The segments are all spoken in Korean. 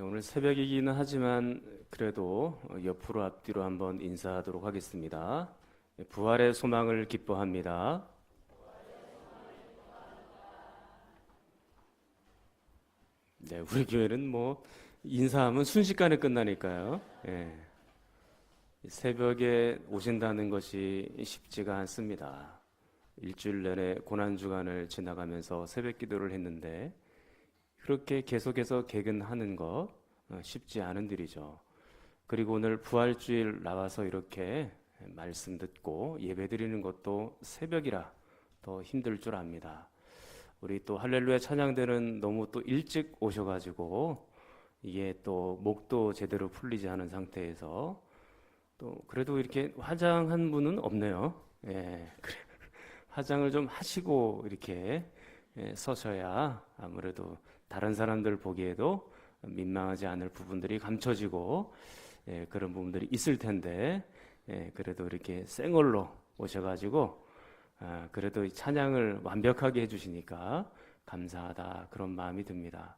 오늘 새벽이기는 하지만 그래도 옆으로 앞뒤로 한번 인사하도록 하겠습니다. 부활의 소망을 기뻐합니다. 네, 우리 교회는 뭐 인사하면 순식간에 끝나니까요. 예, 새벽에 오신다는 것이 쉽지가 않습니다. 일주일 내내 고난 주간을 지나가면서 새벽 기도를 했는데 그렇게 계속해서 개근하는 거 쉽지 않은 일이죠. 그리고 오늘 부활주일 나와서 이렇게 말씀 듣고 예배 드리는 것도 새벽이라 더 힘들 줄 압니다. 우리 또 할렐루야 찬양대는 너무 또 일찍 오셔가지고 이게 또 목도 제대로 풀리지 않은 상태에서 또 그래도 이렇게 화장한 분은 없네요. 예, 그래. 화장을 좀 하시고 이렇게 서셔야 아무래도 다른 사람들 보기에도 민망하지 않을 부분들이 감춰지고 그런 부분들이 있을 텐데 그래도 이렇게 생얼로 오셔가지고 그래도 이 찬양을 완벽하게 해주시니까 감사하다 그런 마음이 듭니다.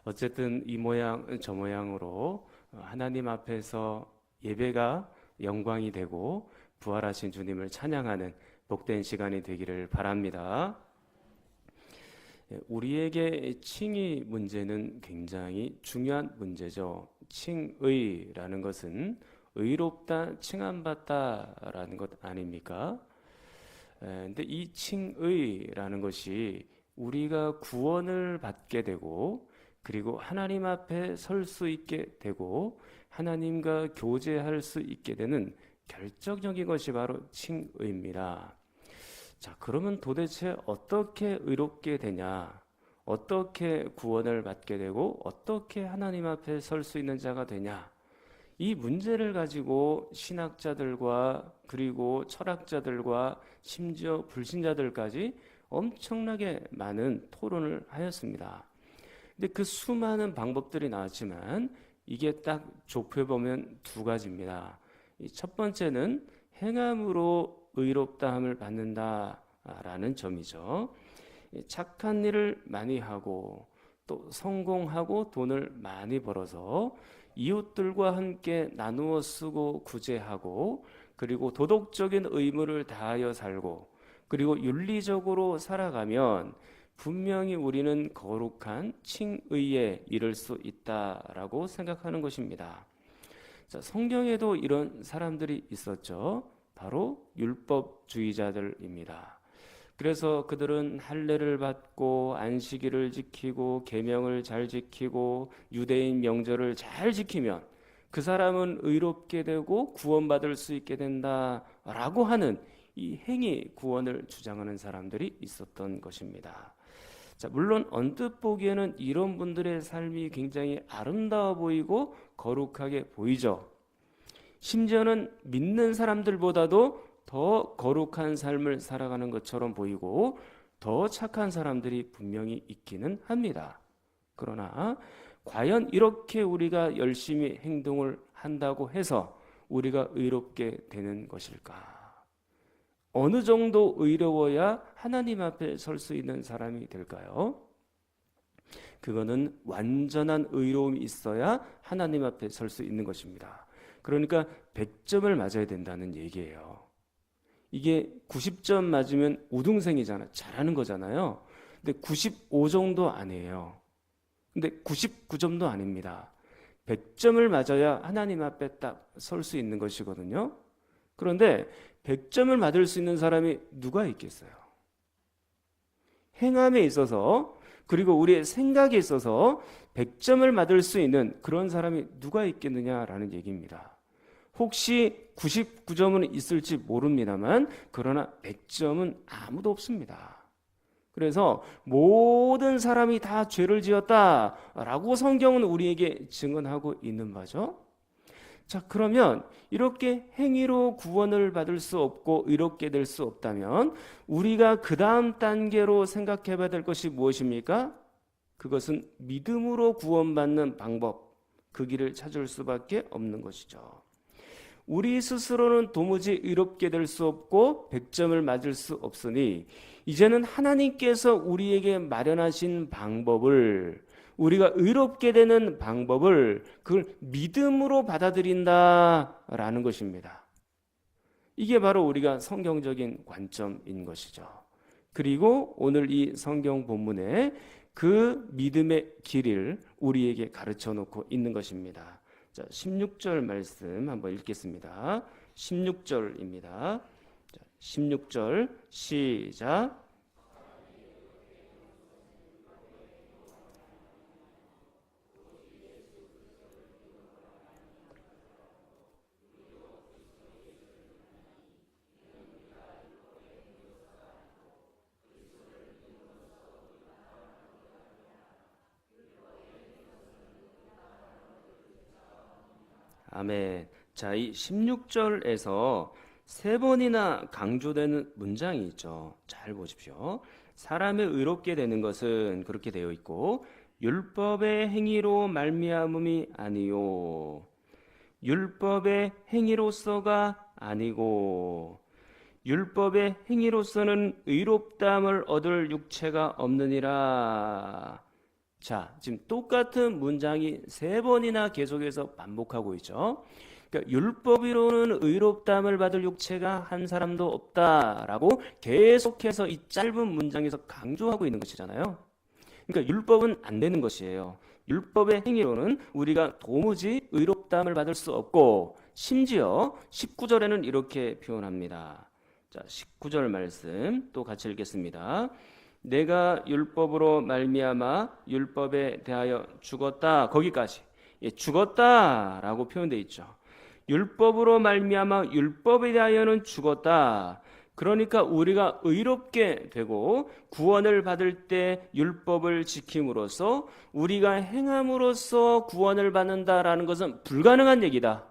어쨌든 이 모양 저 모양으로 하나님 앞에서 예배가 영광이 되고 부활하신 주님을 찬양하는 복된 시간이 되기를 바랍니다. 우리에게 칭의 문제는 굉장히 중요한 문제죠. 칭의라는 것은 의롭다, 칭함받다라는 것 아닙니까? 근데 이 칭의라는 것이 우리가 구원을 받게 되고 그리고 하나님 앞에 설 수 있게 되고 하나님과 교제할 수 있게 되는 결정적인 것이 바로 칭의입니다. 자, 그러면 도대체 어떻게 의롭게 되냐? 어떻게 구원을 받게 되고 어떻게 하나님 앞에 설 수 있는 자가 되냐? 이 문제를 가지고 신학자들과 그리고 철학자들과 심지어 불신자들까지 엄청나게 많은 토론을 하였습니다. 근데 그 수많은 방법들이 나왔지만 이게 딱 좁혀보면 두 가지입니다. 첫 번째는 행함으로 의롭다함을 받는다라는 점이죠. 착한 일을 많이 하고 또 성공하고 돈을 많이 벌어서 이웃들과 함께 나누어 쓰고 구제하고 그리고 도덕적인 의무를 다하여 살고 그리고 윤리적으로 살아가면 분명히 우리는 거룩한 칭의에 이를 수 있다라고 생각하는 것입니다. 자, 성경에도 이런 사람들이 있었죠. 바로 율법주의자들입니다. 그래서 그들은 할례를 받고 안식일을 지키고 계명을 잘 지키고 유대인 명절을 잘 지키면 그 사람은 의롭게 되고 구원받을 수 있게 된다라고 하는 이 행위 구원을 주장하는 사람들이 있었던 것입니다. 자, 물론 언뜻 보기에는 이런 분들의 삶이 굉장히 아름다워 보이고 거룩하게 보이죠. 심지어는 믿는 사람들보다도 더 거룩한 삶을 살아가는 것처럼 보이고 더 착한 사람들이 분명히 있기는 합니다. 그러나 과연 이렇게 우리가 열심히 행동을 한다고 해서 우리가 의롭게 되는 것일까? 어느 정도 의로워야 하나님 앞에 설 수 있는 사람이 될까요? 그거는 완전한 의로움이 있어야 하나님 앞에 설 수 있는 것입니다. 그러니까 100점을 맞아야 된다는 얘기예요. 이게 90점 맞으면 우등생이잖아요. 잘하는 거잖아요. 근데 95 정도 아니에요. 근데 99점도 아닙니다. 100점을 맞아야 하나님 앞에 딱 설 수 있는 것이거든요. 그런데 100점을 맞을 수 있는 사람이 누가 있겠어요? 행함에 있어서 그리고 우리의 생각에 있어서 100점을 맞을 수 있는 그런 사람이 누가 있겠느냐라는 얘기입니다. 혹시 99점은 있을지 모릅니다만 그러나 100점은 아무도 없습니다. 그래서 모든 사람이 다 죄를 지었다라고 성경은 우리에게 증언하고 있는 바죠. 자, 그러면 이렇게 행위로 구원을 받을 수 없고 의롭게 될 수 없다면 우리가 그 다음 단계로 생각해 봐야 될 것이 무엇입니까? 그것은 믿음으로 구원받는 방법, 그 길을 찾을 수밖에 없는 것이죠. 우리 스스로는 도무지 의롭게 될 수 없고 100점을 맞을 수 없으니 이제는 하나님께서 우리에게 마련하신 방법을 우리가 의롭게 되는 방법을 그걸 믿음으로 받아들인다라는 것입니다. 이게 바로 우리가 성경적인 관점인 것이죠. 그리고 오늘 이 성경 본문에 그 믿음의 길을 우리에게 가르쳐 놓고 있는 것입니다. 자, 16절 말씀 한번 읽겠습니다. 16절입니다. 16절 시작. 아멘. 자, 이 16절에서 세 번이나 강조되는 문장이 있죠. 잘 보십시오. 사람의 의롭게 되는 것은 그렇게 되어 있고 율법의 행위로 말미암음이 아니요. 율법의 행위로서가 아니고 율법의 행위로서는 의롭다함을 얻을 육체가 없느니라. 자, 지금 똑같은 문장이 세 번이나 계속해서 반복하고 있죠. 그러니까 율법으로는 의롭다함을 받을 육체가 한 사람도 없다라고 계속해서 이 짧은 문장에서 강조하고 있는 것이잖아요. 그러니까 율법은 안 되는 것이에요. 율법의 행위로는 우리가 도무지 의롭다함을 받을 수 없고 심지어 19절에는 이렇게 표현합니다. 자, 19절 말씀 또 같이 읽겠습니다. 내가 율법으로 말미암아 율법에 대하여 죽었다. 거기까지. 예, 죽었다라고 표현되어 있죠. 율법으로 말미암아 율법에 대하여는 죽었다. 그러니까 우리가 의롭게 되고 구원을 받을 때 율법을 지킴으로써 우리가 행함으로써 구원을 받는다라는 것은 불가능한 얘기다.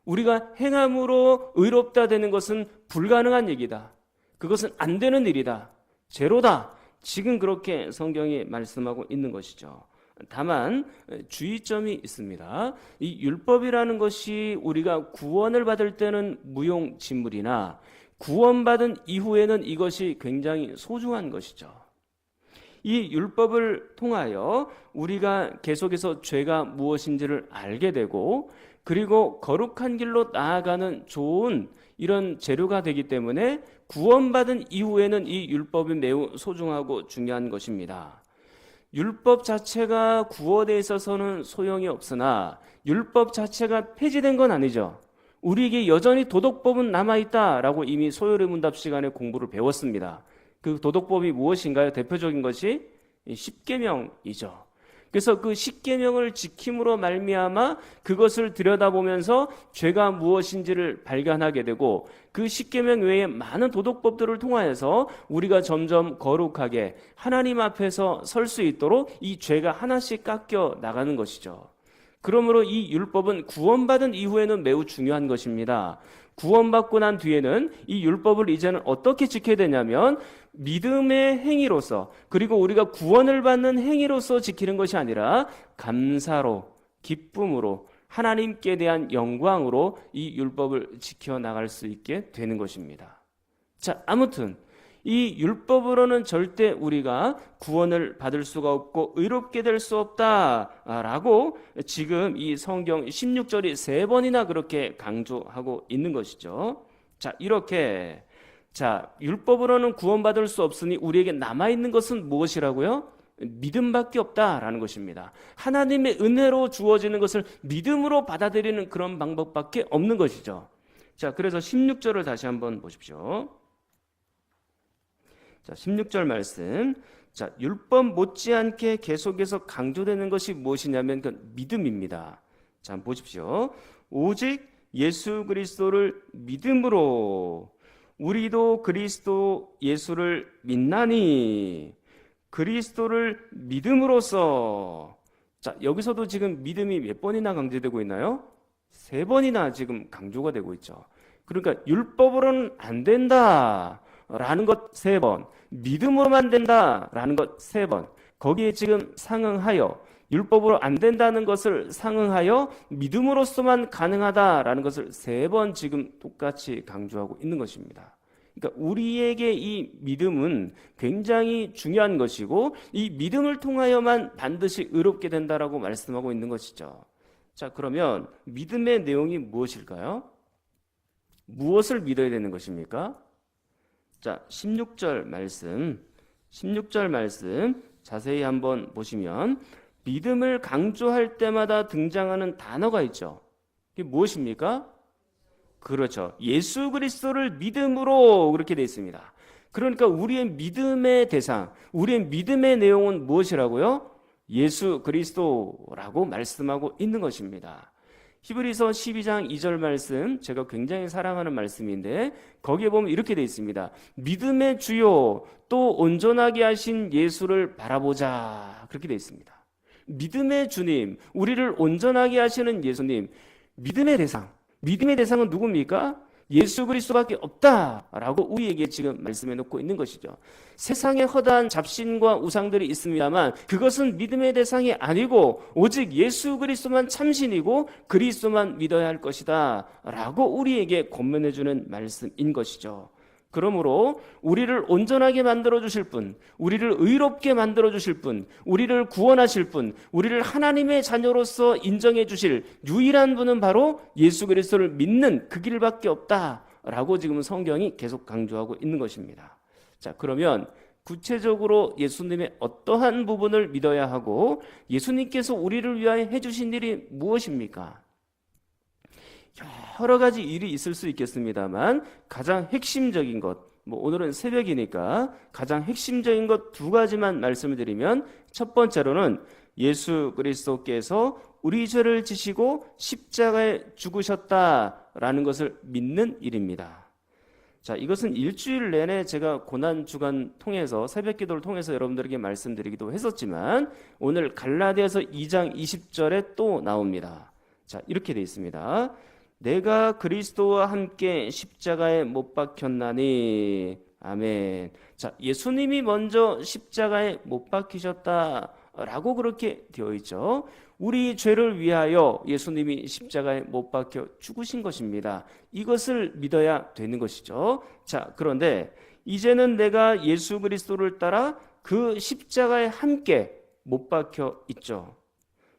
우리가 행함으로 의롭다 되는 것은 불가능한 얘기다. 그것은 안 되는 일이다. 제로다. 지금 그렇게 성경이 말씀하고 있는 것이죠. 다만 주의점이 있습니다. 이 율법이라는 것이 우리가 구원을 받을 때는 무용지물이나 구원받은 이후에는 이것이 굉장히 소중한 것이죠. 이 율법을 통하여 우리가 계속해서 죄가 무엇인지를 알게 되고 그리고 거룩한 길로 나아가는 좋은 이런 재료가 되기 때문에 구원받은 이후에는 이 율법이 매우 소중하고 중요한 것입니다. 율법 자체가 구원에 있어서는 소용이 없으나 율법 자체가 폐지된 건 아니죠. 우리에게 여전히 도덕법은 남아있다라고 이미 소요의 문답 시간에 공부를 배웠습니다. 그 도덕법이 무엇인가요? 대표적인 것이 십계명이죠. 그래서 그 십계명을 지킴으로 말미암아 그것을 들여다보면서 죄가 무엇인지를 발견하게 되고 그 십계명 외에 많은 도덕법들을 통하여서 우리가 점점 거룩하게 하나님 앞에서 설 수 있도록 이 죄가 하나씩 깎여 나가는 것이죠. 그러므로 이 율법은 구원받은 이후에는 매우 중요한 것입니다. 구원받고 난 뒤에는 이 율법을 이제는 어떻게 지켜야 되냐면 믿음의 행위로서 그리고 우리가 구원을 받는 행위로서 지키는 것이 아니라 감사로 기쁨으로 하나님께 대한 영광으로 이 율법을 지켜나갈 수 있게 되는 것입니다. 자, 아무튼 이 율법으로는 절대 우리가 구원을 받을 수가 없고 의롭게 될 수 없다라고 지금 이 성경 16절이 세 번이나 그렇게 강조하고 있는 것이죠. 자, 이렇게 율법으로는 구원받을 수 없으니 우리에게 남아있는 것은 무엇이라고요? 믿음밖에 없다라는 것입니다. 하나님의 은혜로 주어지는 것을 믿음으로 받아들이는 그런 방법밖에 없는 것이죠. 자, 그래서 16절을 다시 한번 보십시오. 자, 16절 말씀. 자, 율법 못지않게 계속해서 강조되는 것이 무엇이냐면 그 믿음입니다. 자, 한번 보십시오. 오직 예수 그리스도를 믿음으로 우리도 그리스도 예수를 믿나니 그리스도를 믿음으로써. 자, 여기서도 지금 믿음이 몇 번이나 강조되고 있나요? 세 번이나 지금 강조가 되고 있죠. 그러니까 율법으로는 안 된다 라는 것 세 번, 믿음으로만 된다라는 것 세 번, 거기에 지금 상응하여 율법으로 안 된다는 것을 상응하여 믿음으로서만 가능하다라는 것을 세 번 지금 똑같이 강조하고 있는 것입니다. 그러니까 우리에게 이 믿음은 굉장히 중요한 것이고 이 믿음을 통하여만 반드시 의롭게 된다라고 말씀하고 있는 것이죠. 자, 그러면 믿음의 내용이 무엇일까요? 무엇을 믿어야 되는 것입니까? 자, 16절 말씀 자세히 한번 보시면 믿음을 강조할 때마다 등장하는 단어가 있죠. 이게 무엇입니까? 그렇죠. 예수 그리스도를 믿음으로 그렇게 되어 있습니다. 그러니까 우리의 믿음의 대상, 우리의 믿음의 내용은 무엇이라고요? 예수 그리스도라고 말씀하고 있는 것입니다. 히브리서 12장 2절 말씀, 제가 굉장히 사랑하는 말씀인데 거기에 보면 이렇게 되어 있습니다. 믿음의 주요 또 온전하게 하신 예수를 바라보자, 그렇게 되어 있습니다. 믿음의 주님, 우리를 온전하게 하시는 예수님, 믿음의 대상은 누굽니까? 예수 그리스도밖에 없다라고 우리에게 지금 말씀해 놓고 있는 것이죠. 세상에 허다한 잡신과 우상들이 있습니다만 그것은 믿음의 대상이 아니고 오직 예수 그리스도만 참신이고 그리스도만 믿어야 할 것이다 라고 우리에게 권면해 주는 말씀인 것이죠. 그러므로 우리를 온전하게 만들어 주실 분, 우리를 의롭게 만들어 주실 분, 우리를 구원하실 분, 우리를 하나님의 자녀로서 인정해 주실 유일한 분은 바로 예수 그리스도를 믿는 그 길밖에 없다라고 지금 성경이 계속 강조하고 있는 것입니다. 자, 그러면 구체적으로 예수님의 어떠한 부분을 믿어야 하고 예수님께서 우리를 위하여 해주신 일이 무엇입니까? 여러 가지 일이 있을 수 있겠습니다만 가장 핵심적인 것, 오늘은 새벽이니까 가장 핵심적인 것 두 가지만 말씀을 드리면 첫 번째로는 예수 그리스도께서 우리 죄를 지시고 십자가에 죽으셨다라는 것을 믿는 일입니다. 자, 이것은 일주일 내내 제가 고난 주간 통해서 새벽 기도를 통해서 여러분들에게 말씀드리기도 했었지만 오늘 갈라디아서 2장 20절에 또 나옵니다. 자, 이렇게 되어 있습니다. 내가 그리스도와 함께 십자가에 못 박혔나니. 아멘. 자, 예수님이 먼저 십자가에 못 박히셨다라고 그렇게 되어 있죠. 우리 죄를 위하여 예수님이 십자가에 못 박혀 죽으신 것입니다. 이것을 믿어야 되는 것이죠. 자, 그런데 이제는 내가 예수 그리스도를 따라 그 십자가에 함께 못 박혀 있죠.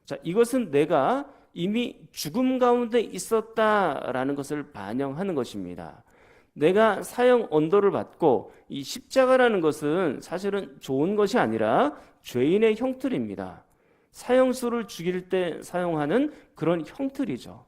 자, 이것은 내가 이미 죽음 가운데 있었다라는 것을 반영하는 것입니다. 내가 사형 언도를 받고 이 십자가라는 것은 사실은 좋은 것이 아니라 죄인의 형틀입니다. 사형수를 죽일 때 사용하는 그런 형틀이죠.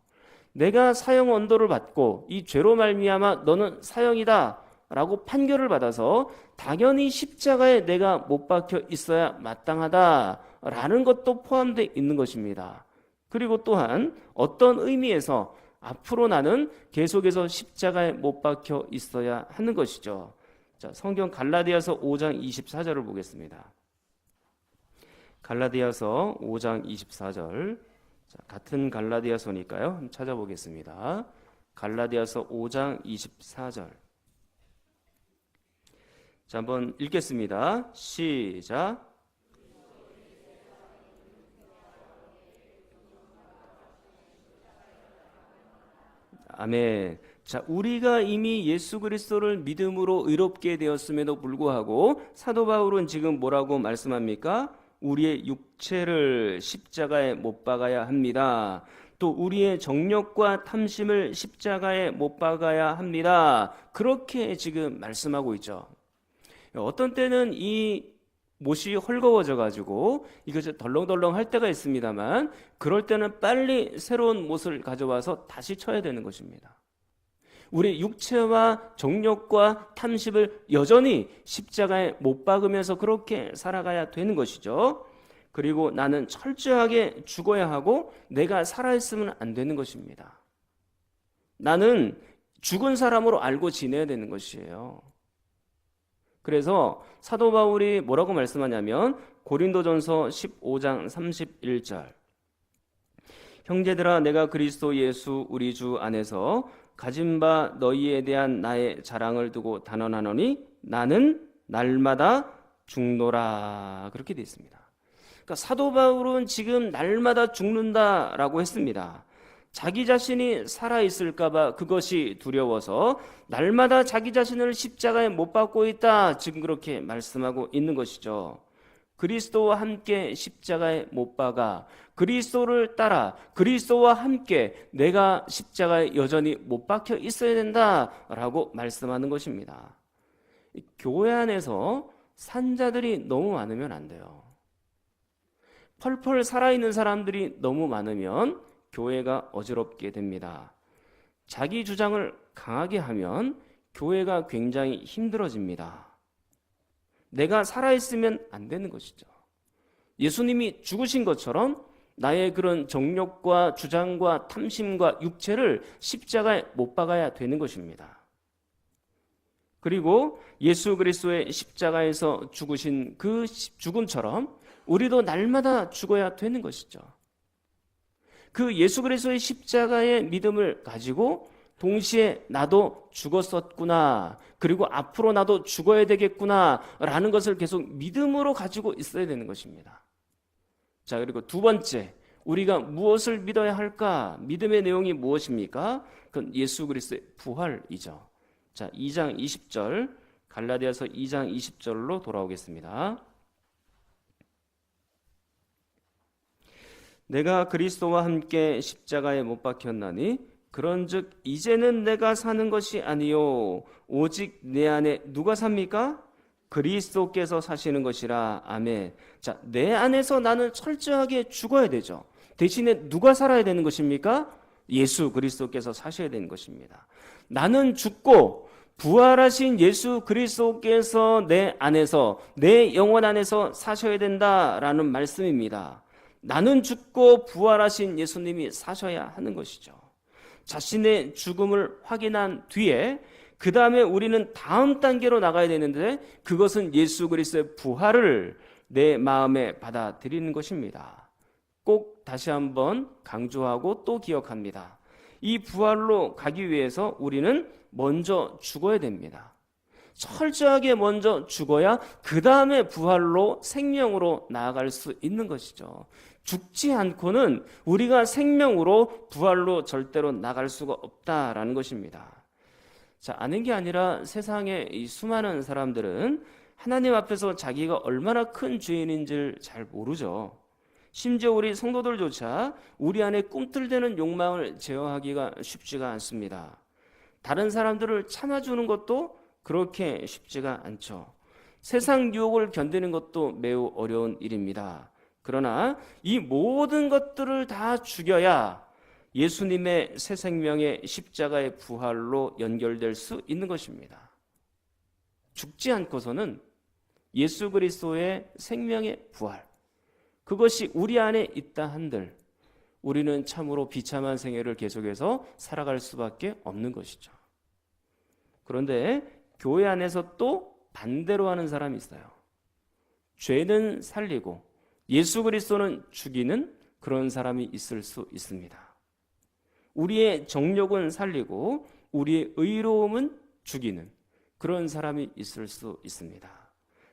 내가 사형 언도를 받고 이 죄로 말미암아 너는 사형이다 라고 판결을 받아서 당연히 십자가에 내가 못 박혀 있어야 마땅하다라는 것도 포함되어 있는 것입니다. 그리고 또한 어떤 의미에서 앞으로 나는 계속해서 십자가에 못 박혀 있어야 하는 것이죠. 자, 성경 갈라디아서 5장 24절을 보겠습니다. 갈라디아서 5장 24절. 자, 같은 갈라디아서니까요. 한번 찾아보겠습니다. 갈라디아서 5장 24절. 자, 한번 읽겠습니다. 시작. 아멘. 자, 우리가 이미 예수 그리스도를 믿음으로 의롭게 되었음에도 불구하고 사도 바울은 지금 뭐라고 말씀합니까? 우리의 육체를 십자가에 못 박아야 합니다. 또 우리의 정욕과 탐심을 십자가에 못 박아야 합니다. 그렇게 지금 말씀하고 있죠. 어떤 때는 이 못이 헐거워져 가지고 이것이 덜렁덜렁 할 때가 있습니다만 그럴 때는 빨리 새로운 못을 가져와서 다시 쳐야 되는 것입니다. 우리 육체와 정욕과 탐심을 여전히 십자가에 못 박으면서 그렇게 살아가야 되는 것이죠. 그리고 나는 철저하게 죽어야 하고 내가 살아있으면 안 되는 것입니다. 나는 죽은 사람으로 알고 지내야 되는 것이에요. 그래서 사도 바울이 뭐라고 말씀하냐면 고린도전서 15장 31절. 형제들아, 내가 그리스도 예수 우리 주 안에서 가진 바 너희에 대한 나의 자랑을 두고 단언하노니 나는 날마다 죽노라. 그렇게 되어 있습니다. 그러니까 사도 바울은 지금 날마다 죽는다라고 했습니다. 자기 자신이 살아있을까봐 그것이 두려워서 날마다 자기 자신을 십자가에 못 박고 있다. 지금 그렇게 말씀하고 있는 것이죠. 그리스도와 함께 십자가에 못 박아 그리스도를 따라 그리스도와 함께 내가 십자가에 여전히 못 박혀 있어야 된다라고 말씀하는 것입니다. 교회 안에서 산자들이 너무 많으면 안 돼요. 펄펄 살아있는 사람들이 너무 많으면 교회가 어지럽게 됩니다. 자기 주장을 강하게 하면 교회가 굉장히 힘들어집니다. 내가 살아있으면 안 되는 것이죠. 예수님이 죽으신 것처럼 나의 그런 정욕과 주장과 탐심과 육체를 십자가에 못 박아야 되는 것입니다. 그리고 예수 그리스도의 십자가에서 죽으신 그 죽음처럼 우리도 날마다 죽어야 되는 것이죠. 그 예수 그리스도의 십자가의 믿음을 가지고 동시에 나도 죽었었구나, 그리고 앞으로 나도 죽어야 되겠구나 라는 것을 계속 믿음으로 가지고 있어야 되는 것입니다. 자, 그리고 두 번째, 우리가 무엇을 믿어야 할까? 믿음의 내용이 무엇입니까? 그건 예수 그리스도의 부활이죠. 자, 2장 20절, 갈라디아서 2장 20절로 돌아오겠습니다. 내가 그리스도와 함께 십자가에 못 박혔나니 그런즉 이제는 내가 사는 것이 아니요 오직 내 안에 누가 삽니까? 그리스도께서 사시는 것이라. 아멘. 자, 내 안에서 나는 철저하게 죽어야 되죠. 대신에 누가 살아야 되는 것입니까? 예수 그리스도께서 사셔야 되는 것입니다. 나는 죽고 부활하신 예수 그리스도께서 내 안에서, 내 영혼 안에서 사셔야 된다라는 말씀입니다. 나는 죽고 부활하신 예수님이 사셔야 하는 것이죠. 자신의 죽음을 확인한 뒤에 그 다음에 우리는 다음 단계로 나가야 되는데, 그것은 예수 그리스도의 부활을 내 마음에 받아들이는 것입니다. 꼭 다시 한번 강조하고 또 기억합니다. 이 부활로 가기 위해서 우리는 먼저 죽어야 됩니다. 철저하게 먼저 죽어야 그 다음에 부활로 생명으로 나아갈 수 있는 것이죠. 죽지 않고는 우리가 생명으로 부활로 절대로 나갈 수가 없다라는 것입니다. 자, 아는 게 아니라 세상에 이 수많은 사람들은 하나님 앞에서 자기가 얼마나 큰 죄인인지를 잘 모르죠. 심지어 우리 성도들조차 우리 안에 꿈틀대는 욕망을 제어하기가 쉽지가 않습니다. 다른 사람들을 참아주는 것도 그렇게 쉽지가 않죠. 세상 유혹을 견디는 것도 매우 어려운 일입니다. 그러나 이 모든 것들을 다 죽여야 예수님의 새 생명의 십자가의 부활로 연결될 수 있는 것입니다. 죽지 않고서는 예수 그리스도의 생명의 부활, 그것이 우리 안에 있다 한들 우리는 참으로 비참한 생애를 계속해서 살아갈 수밖에 없는 것이죠. 그런데 교회 안에서 또 반대로 하는 사람이 있어요. 죄는 살리고 예수 그리스도는 죽이는 그런 사람이 있을 수 있습니다. 우리의 정욕은 살리고 우리의 의로움은 죽이는 그런 사람이 있을 수 있습니다.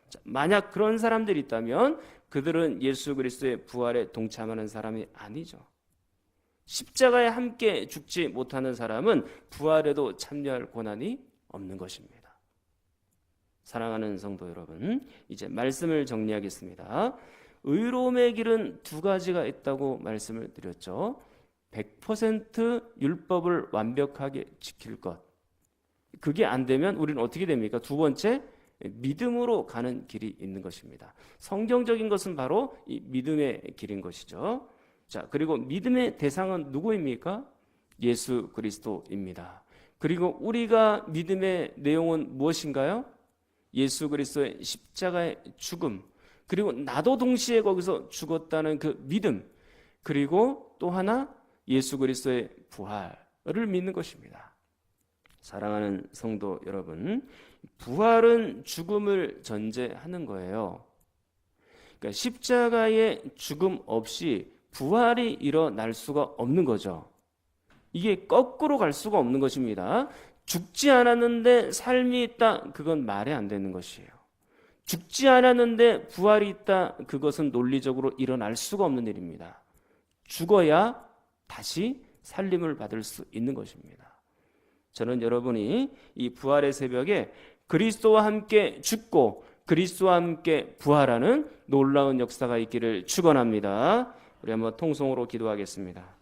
자, 만약 그런 사람들이 있다면 그들은 예수 그리스도의 부활에 동참하는 사람이 아니죠. 십자가에 함께 죽지 못하는 사람은 부활에도 참여할 권한이 없는 것입니다. 사랑하는 성도 여러분, 이제 말씀을 정리하겠습니다. 의로움의 길은 두 가지가 있다고 말씀을 드렸죠. 100% 율법을 완벽하게 지킬 것. 그게 안 되면 우리는 어떻게 됩니까? 두 번째, 믿음으로 가는 길이 있는 것입니다. 성경적인 것은 바로 이 믿음의 길인 것이죠. 자, 그리고 믿음의 대상은 누구입니까? 예수 그리스도입니다. 그리고 우리가 믿음의 내용은 무엇인가요? 예수 그리스도의 십자가의 죽음, 그리고 나도 동시에 거기서 죽었다는 그 믿음, 그리고 또 하나 예수 그리스도의 부활을 믿는 것입니다. 사랑하는 성도 여러분, 부활은 죽음을 전제하는 거예요. 그러니까 십자가의 죽음 없이 부활이 일어날 수가 없는 거죠. 이게 거꾸로 갈 수가 없는 것입니다. 죽지 않았는데 삶이 있다, 그건 말이 안 되는 것이에요. 죽지 않았는데 부활이 있다, 그것은 논리적으로 일어날 수가 없는 일입니다. 죽어야 다시 살림을 받을 수 있는 것입니다. 저는 여러분이 이 부활의 새벽에 그리스도와 함께 죽고 그리스도와 함께 부활하는 놀라운 역사가 있기를 축원합니다. 우리 한번 통성으로 기도하겠습니다.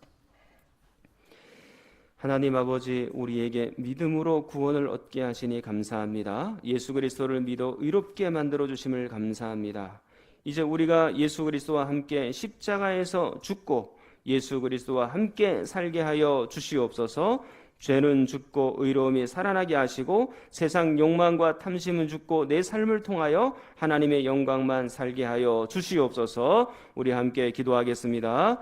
하나님 아버지, 우리에게 믿음으로 구원을 얻게 하시니 감사합니다. 예수 그리스도를 믿어 의롭게 만들어 주심을 감사합니다. 이제 우리가 예수 그리스도와 함께 십자가에서 죽고 예수 그리스도와 함께 살게 하여 주시옵소서. 죄는 죽고 의로움이 살아나게 하시고 세상 욕망과 탐심은 죽고 내 삶을 통하여 하나님의 영광만 살게 하여 주시옵소서. 우리 함께 기도하겠습니다.